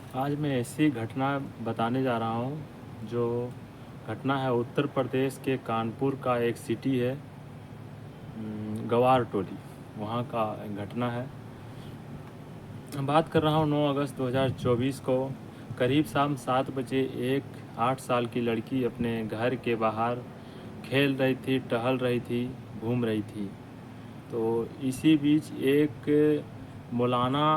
आज मैं ऐसी घटना बताने जा रहा हूँ जो घटना है उत्तर प्रदेश के कानपुर का एक सिटी है, गवार टोली, वहाँ का एक घटना है। बात कर रहा हूँ 9 अगस्त 2024 को करीब शाम 7 बजे एक 8 साल की लड़की अपने घर के बाहर खेल रही थी, टहल रही थी, घूम रही थी। तो इसी बीच एक मौलाना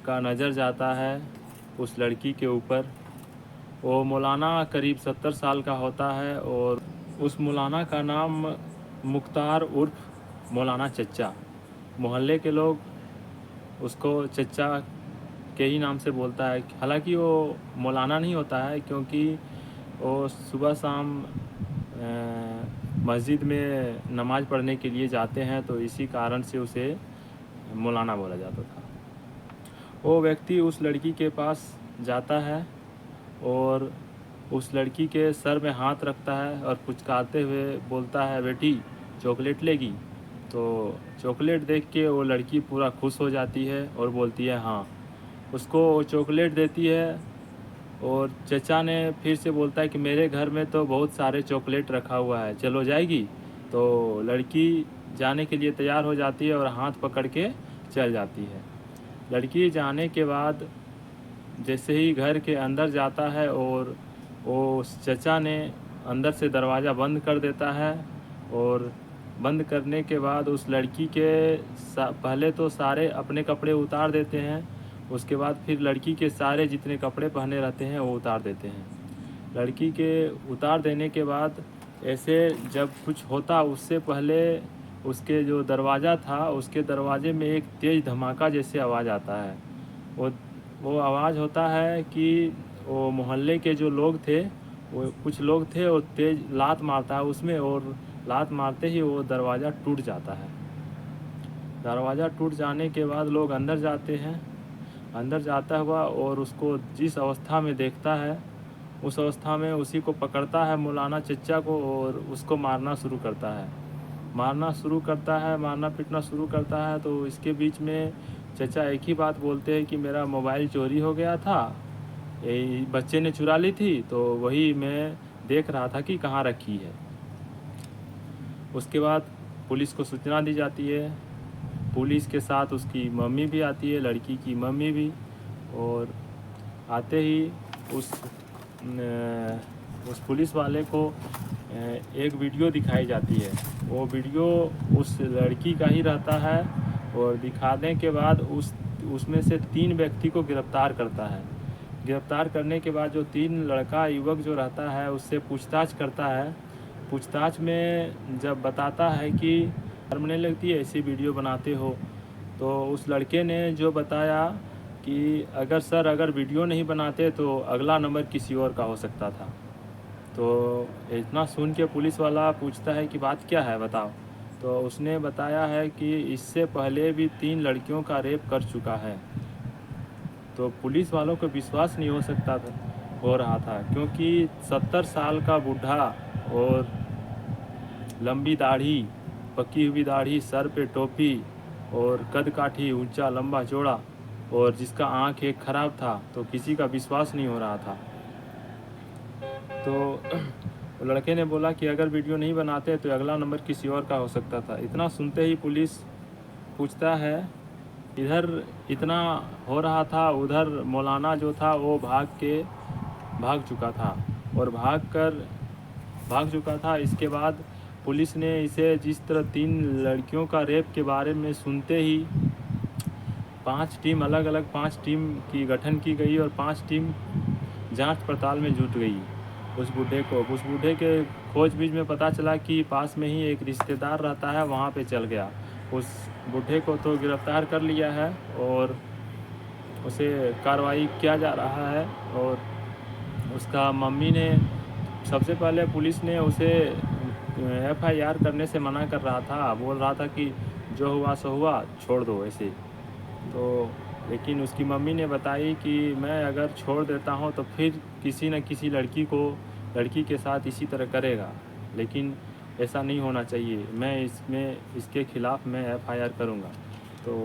का नज़र जाता है उस लड़की के ऊपर। वो मौलाना करीब 70 साल का होता है और उस मौलाना का नाम मुख्तार उर्फ मौलाना चच्चा। मोहल्ले के लोग उसको चच्चा के ही नाम से बोलता है। हालांकि वो मौलाना नहीं होता है, क्योंकि वो सुबह शाम मस्जिद में नमाज़ पढ़ने के लिए जाते हैं, तो इसी कारण से उसे मौलाना बोला जाता था। वो व्यक्ति उस लड़की के पास जाता है और उस लड़की के सर में हाथ रखता है और पुचकारते हुए बोलता है, बेटी चॉकलेट लेगी? तो चॉकलेट देख के वो लड़की पूरा खुश हो जाती है और बोलती है हाँ। उसको वो चॉकलेट देती है और चचा ने फिर से बोलता है कि मेरे घर में तो बहुत सारे चॉकलेट रखा हुआ है, चलो जाएगी? तो लड़की जाने के लिए तैयार हो जाती है और हाथ पकड़ के चल जाती है। लड़की जाने के बाद जैसे ही घर के अंदर जाता है और वो चचा ने अंदर से दरवाज़ा बंद कर देता है और बंद करने के बाद उस लड़की के पहले तो सारे अपने कपड़े उतार देते हैं, उसके बाद फिर लड़की के सारे जितने कपड़े पहने रहते हैं वो उतार देते हैं। लड़की के उतार देने के बाद ऐसे जब कुछ होता उससे पहले उसके जो दरवाज़ा था उसके दरवाजे में एक तेज़ धमाका जैसे आवाज़ आता है। वो वो आवाज़ होता है कि वो मोहल्ले के जो लोग थे, वो कुछ लोग थे, वो तेज़ लात मारता है उसमें और लात मारते ही वो दरवाज़ा टूट जाता है। दरवाज़ा टूट जाने के बाद लोग अंदर जाते हैं। अंदर जाता हुआ और उसको जिस अवस्था में देखता है उस अवस्था में उसी को पकड़ता है मौलाना चच्चा को और उसको मारना शुरू करता है। मारना पीटना शुरू करता है। तो इसके बीच में चचा एक ही बात बोलते हैं कि मेरा मोबाइल चोरी हो गया था, बच्चे ने चुरा ली थी, तो वही मैं देख रहा था कि कहाँ रखी है। उसके बाद पुलिस को सूचना दी जाती है। पुलिस के साथ उसकी मम्मी भी आती है, लड़की की मम्मी भी। और आते ही उस पुलिस वाले को एक वीडियो दिखाई जाती है। वो वीडियो उस लड़की का ही रहता है और दिखाने के बाद उसमें से 3 व्यक्ति को गिरफ्तार करता है। गिरफ्तार करने के बाद जो 3 लड़का युवक जो रहता है उससे पूछताछ करता है। पूछताछ में जब बताता है कि शर्म नहीं लगती है ऐसी वीडियो बनाते हो, तो उस लड़के ने जो बताया कि अगर वीडियो नहीं बनाते तो अगला नंबर किसी और का हो सकता था। तो इतना सुन के पुलिस वाला पूछता है कि बात क्या है बताओ। तो उसने बताया है कि इससे पहले भी 3 लड़कियों का रेप कर चुका है। तो पुलिस वालों को विश्वास नहीं हो रहा था, क्योंकि 70 साल का बूढ़ा और लंबी दाढ़ी, पकी हुई दाढ़ी, सर पे टोपी और कद काठी, ऊंचा लंबा चौड़ा, और जिसका आँख एक खराब था, तो किसी का विश्वास नहीं हो रहा था। तो लड़के ने बोला कि अगर वीडियो नहीं बनाते तो अगला नंबर किसी और का हो सकता था। इतना सुनते ही पुलिस पूछता है, इधर इतना हो रहा था, उधर मौलाना जो था वो भाग चुका था और भाग चुका था। इसके बाद पुलिस ने इसे जिस तरह 3 लड़कियों का रेप के बारे में सुनते ही 5 टीम अलग 5 टीम की गठन की गई और 5 टीम जांच पड़ताल में जुट गई। उस बूढ़े के खोजबीन में पता चला कि पास में ही एक रिश्तेदार रहता है, वहाँ पे चल गया। उस बूढ़े को तो गिरफ्तार कर लिया है और उसे कार्रवाई किया जा रहा है। और उसका मम्मी ने सबसे पहले पुलिस ने उसे FIR करने से मना कर रहा था, बोल रहा था कि जो हुआ सो हुआ, छोड़ दो ऐसे। तो लेकिन उसकी मम्मी ने बताई कि मैं अगर छोड़ देता हूँ तो फिर किसी न किसी लड़की के साथ इसी तरह करेगा, लेकिन ऐसा नहीं होना चाहिए। मैं इसके ख़िलाफ़ मैं FIR करूँगा। तो